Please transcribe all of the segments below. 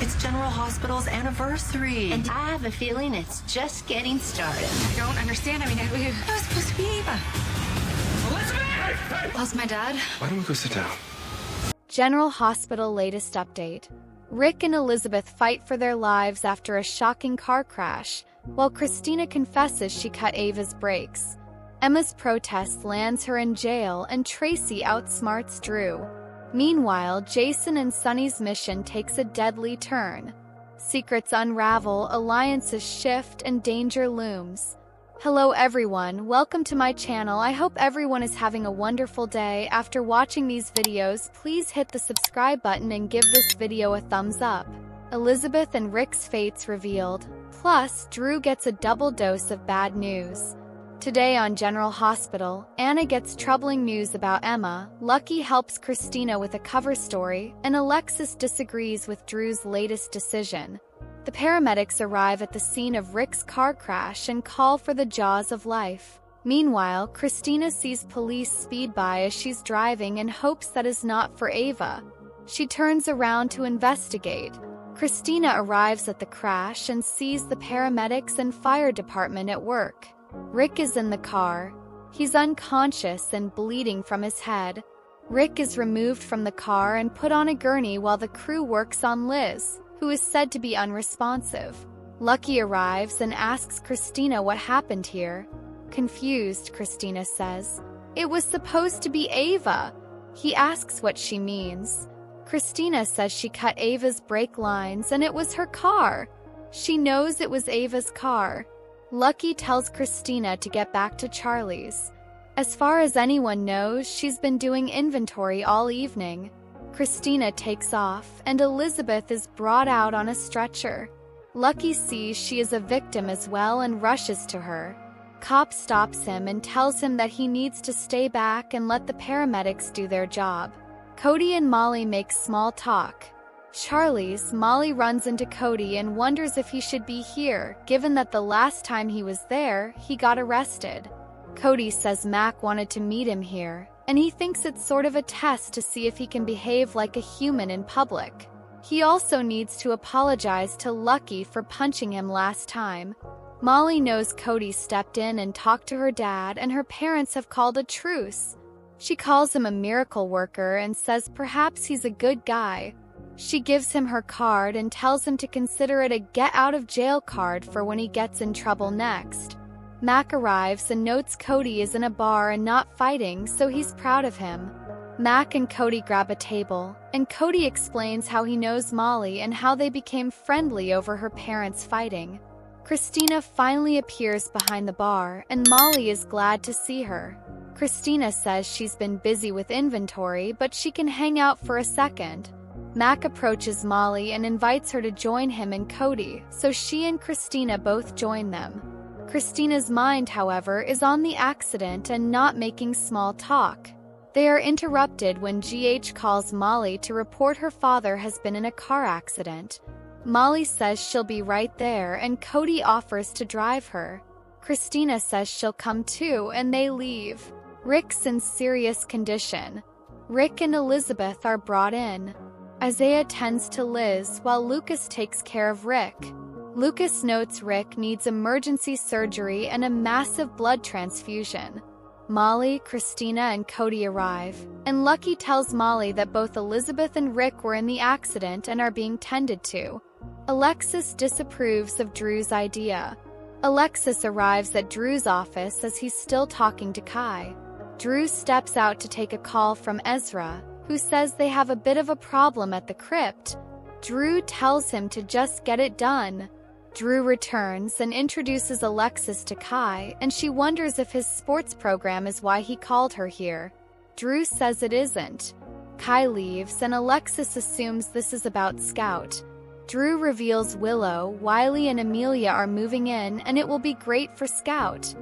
It's General Hospital's anniversary. And I have a feeling it's just getting started. I don't understand. I mean, I was supposed to be Ava. Elizabeth! Lost my dad. Why don't we go sit down? General Hospital latest update. Rick and Elizabeth fight for their lives after a shocking car crash, while Kristina confesses she cut Ava's brakes. Emma's protest lands her in jail, and Tracy outsmarts Drew. Meanwhile, Jason and Sunny's mission takes a deadly turn. Secrets unravel, alliances shift, and danger looms. Hello everyone, welcome to my channel. I hope everyone is having a wonderful day. After watching these videos, please hit the subscribe button and give this video a thumbs up. Elizabeth and Rick's fates revealed. Plus, Drew gets a double dose of bad news. Today on General Hospital, Anna gets troubling news about Emma, Lucky helps Kristina with a cover story, and Alexis disagrees with Drew's latest decision. The paramedics arrive at the scene of Rick's car crash and call for the jaws of life. Meanwhile, Kristina sees police speed by as she's driving and hopes that is not for Ava. She turns around to investigate. Kristina arrives at the crash and sees the paramedics and fire department at work. Rick is in the car. He's unconscious and bleeding from his head. Rick is removed from the car and put on a gurney while the crew works on Liz, who is said to be unresponsive. Lucky arrives and asks Kristina what happened here. Confused, Kristina says, "It was supposed to be Ava." He asks what she means. Kristina says she cut Ava's brake lines and it was her car. She knows it was Ava's car. Lucky tells Kristina to get back to Charlie's. As far as anyone knows, she's been doing inventory all evening. Kristina takes off, and Elizabeth is brought out on a stretcher. Lucky sees she is a victim as well and rushes to her. Cop stops him and tells him that he needs to stay back and let the paramedics do their job. Cody and Molly make small talk. Charlie's, Molly runs into Cody and wonders if he should be here, given that the last time he was there, he got arrested. Cody says Mac wanted to meet him here, and he thinks it's sort of a test to see if he can behave like a human in public. He also needs to apologize to Lucky for punching him last time. Molly knows Cody stepped in and talked to her dad, and her parents have called a truce. She calls him a miracle worker and says perhaps he's a good guy. She gives him her card and tells him to consider it a get-out-of-jail card for when he gets in trouble next. Mac arrives and notes Cody is in a bar and not fighting, so he's proud of him. Mac and Cody grab a table, and Cody explains how he knows Molly and how they became friendly over her parents fighting. Kristina finally appears behind the bar, and Molly is glad to see her. Kristina says she's been busy with inventory, but she can hang out for a second. Mac approaches Molly and invites her to join him and Cody, so she and Kristina both join them. Kristina's mind, however, is on the accident and not making small talk. They are interrupted when GH calls Molly to report her father has been in a car accident. Molly says she'll be right there and Cody offers to drive her. Kristina says she'll come too and they leave. Rick's in serious condition. Rick and Elizabeth are brought in. Isaiah tends to Liz while Lucas takes care of Rick. Lucas notes Rick needs emergency surgery and a massive blood transfusion. Molly, Kristina, and Cody arrive, and Lucky tells Molly that both Elizabeth and Rick were in the accident and are being tended to. Alexis disapproves of Drew's idea. Alexis arrives at Drew's office as he's still talking to Kai. Drew steps out to take a call from Ezra, who says they have a bit of a problem at the crypt. Drew tells him to just get it done. Drew returns and introduces Alexis to Kai, and she wonders if his sports program is why he called her here. Drew says it isn't. Kai leaves, and Alexis assumes this is about Scout. Drew reveals Willow, Wiley, and Amelia are moving in, and it will be great for Scout.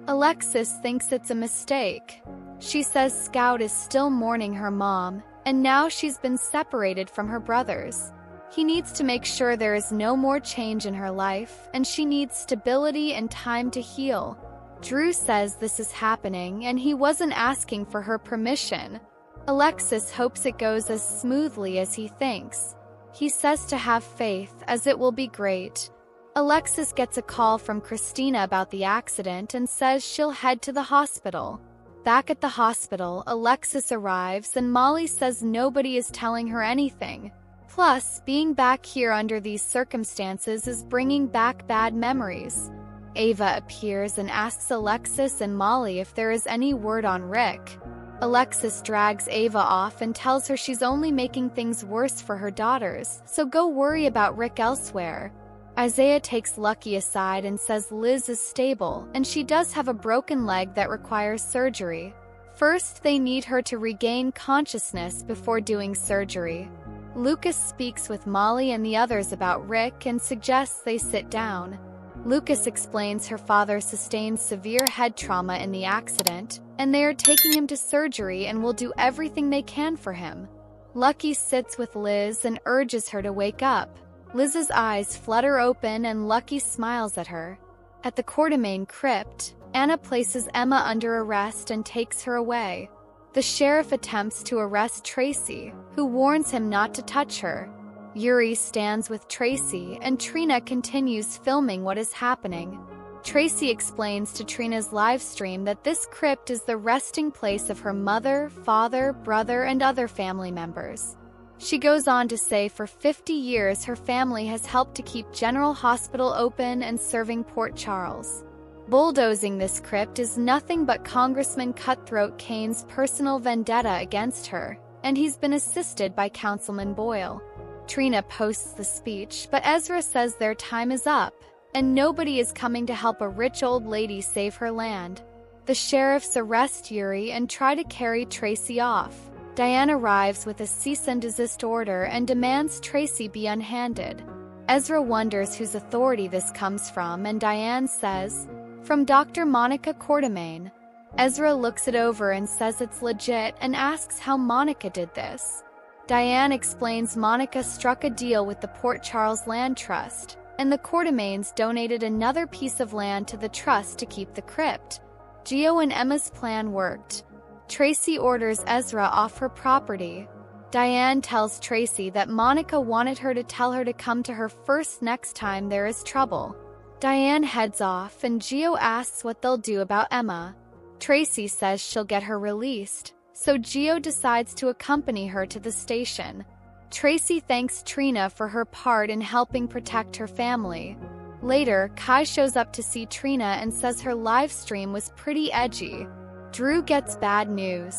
Alexis thinks it's a mistake. She says Scout is still mourning her mom, and now she's been separated from her brothers. He needs to make sure there is no more change in her life, and she needs stability and time to heal. Drew says this is happening, and he wasn't asking for her permission. Alexis hopes it goes as smoothly as he thinks. He says to have faith, as it will be great. Alexis gets a call from Kristina about the accident and says she'll head to the hospital. Back at the hospital, Alexis arrives and Molly says nobody is telling her anything. Plus, being back here under these circumstances is bringing back bad memories. Ava appears and asks Alexis and Molly if there is any word on Rick. Alexis drags Ava off and tells her she's only making things worse for her daughters, so go worry about Rick elsewhere. Isaiah takes Lucky aside and says Liz is stable, and she does have a broken leg that requires surgery. First, they need her to regain consciousness before doing surgery. Lucas speaks with Molly and the others about Rick and suggests they sit down. Lucas explains her father sustained severe head trauma in the accident, and they are taking him to surgery and will do everything they can for him. Lucky sits with Liz and urges her to wake up. Liz's eyes flutter open and Lucky smiles at her. At the Quartermain crypt, Anna places Emma under arrest and takes her away. The sheriff attempts to arrest Tracy, who warns him not to touch her. Yuri stands with Tracy and Trina continues filming what is happening. Tracy explains to Trina's live stream that this crypt is the resting place of her mother, father, brother, and other family members. She goes on to say for 50 years her family has helped to keep General Hospital open and serving Port Charles. Bulldozing this crypt is nothing but Congressman Cutthroat Kane's personal vendetta against her, and he's been assisted by Councilman Boyle. Trina posts the speech, but Ezra says their time is up, and nobody is coming to help a rich old lady save her land. The sheriffs arrest Yuri and try to carry Tracy off. Diane arrives with a cease and desist order and demands Tracy be unhanded. Ezra wonders whose authority this comes from, and Diane says, "From Dr. Monica Quartermain." Ezra looks it over and says it's legit and asks how Monica did this. Diane explains Monica struck a deal with the Port Charles Land Trust, and the Quartermains donated another piece of land to the trust to keep the crypt. Gio and Emma's plan worked. Tracy orders Ezra off her property. Diane tells Tracy that Monica wanted her to tell her to come to her first next time there is trouble. Diane heads off and Gio asks what they'll do about Emma. Tracy says she'll get her released, so Gio decides to accompany her to the station. Tracy thanks Trina for her part in helping protect her family. Later, Kai shows up to see Trina and says her live stream was pretty edgy. Drew gets bad news.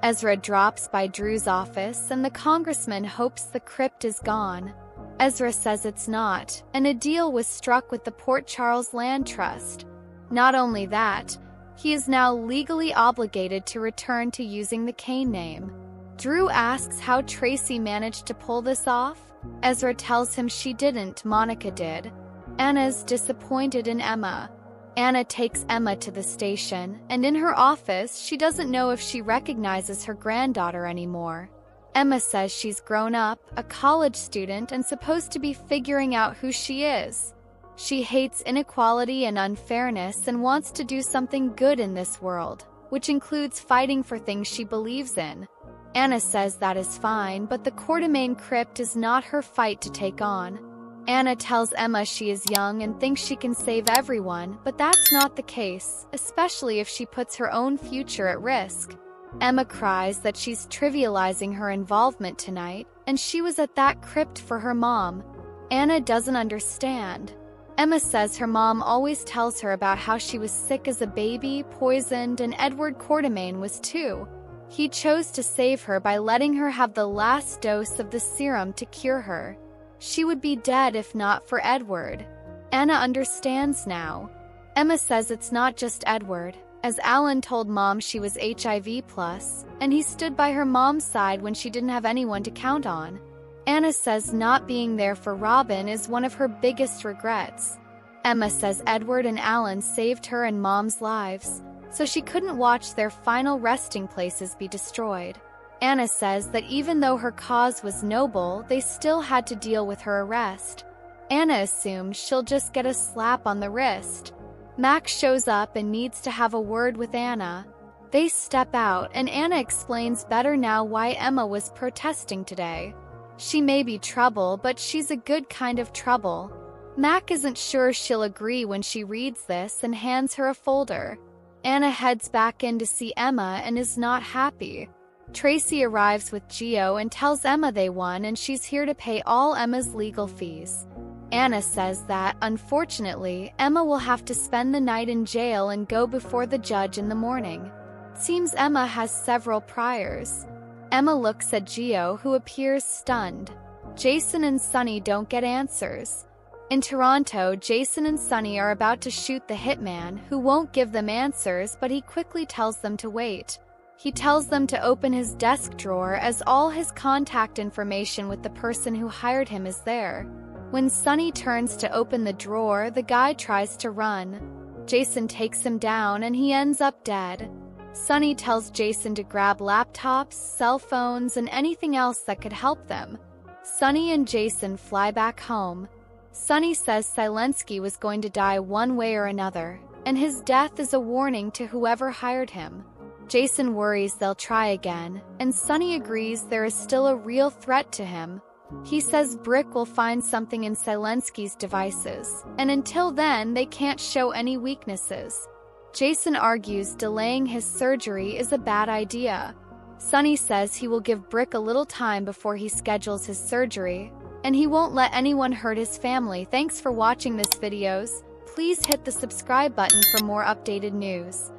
Ezra drops by Drew's office and the congressman hopes the crypt is gone. Ezra says it's not, and a deal was struck with the Port Charles Land Trust. Not only that, he is now legally obligated to return to using the Kane name. Drew asks how Tracy managed to pull this off. Ezra tells him she didn't, Monica did. Anna's disappointed in Emma. Anna takes Emma to the station, and in her office, she doesn't know if she recognizes her granddaughter anymore. Emma says she's grown up, a college student, and supposed to be figuring out who she is. She hates inequality and unfairness and wants to do something good in this world, which includes fighting for things she believes in. Anna says that is fine, but the Quartermain crypt is not her fight to take on. Anna tells Emma she is young and thinks she can save everyone, but that's not the case, especially if she puts her own future at risk. Emma cries that she's trivializing her involvement tonight, and she was at that crypt for her mom. Anna doesn't understand. Emma says her mom always tells her about how she was sick as a baby, poisoned, and Edward Quartermain was too. He chose to save her by letting her have the last dose of the serum to cure her. She would be dead if not for Edward. Anna understands now. Emma says it's not just Edward, as Alan told Mom she was HIV+, and he stood by her mom's side when she didn't have anyone to count on. Anna says not being there for Robin is one of her biggest regrets. Emma says Edward and Alan saved her and Mom's lives, so she couldn't watch their final resting places be destroyed. Anna says that even though her cause was noble, they still had to deal with her arrest. Anna assumes she'll just get a slap on the wrist. Max shows up and needs to have a word with Anna. They step out and Anna explains better now why Emma was protesting today. She may be trouble, but she's a good kind of trouble. Mac isn't sure she'll agree when she reads this and hands her a folder. Anna heads back in to see Emma and is not happy. Tracy arrives with Gio and tells Emma they won and she's here to pay all Emma's legal fees. Anna says that, unfortunately, Emma will have to spend the night in jail and go before the judge in the morning. Seems Emma has several priors. Emma looks at Gio, who appears stunned. Jason and Sunny don't get answers. In Toronto, Jason and Sunny are about to shoot the hitman, who won't give them answers, but he quickly tells them to wait. He tells them to open his desk drawer as all his contact information with the person who hired him is there. When Sunny turns to open the drawer, the guy tries to run. Jason takes him down and he ends up dead. Sunny tells Jason to grab laptops, cell phones, and anything else that could help them. Sunny and Jason fly back home. Sunny says Silensky was going to die one way or another, and his death is a warning to whoever hired him. Jason worries they'll try again, and Sunny agrees there is still a real threat to him. He says Brick will find something in Silensky's devices, and until then they can't show any weaknesses. Jason argues delaying his surgery is a bad idea. Sunny says he will give Brick a little time before he schedules his surgery, and he won't let anyone hurt his family. Thanks for watching this videos. Please hit the subscribe button for more updated news.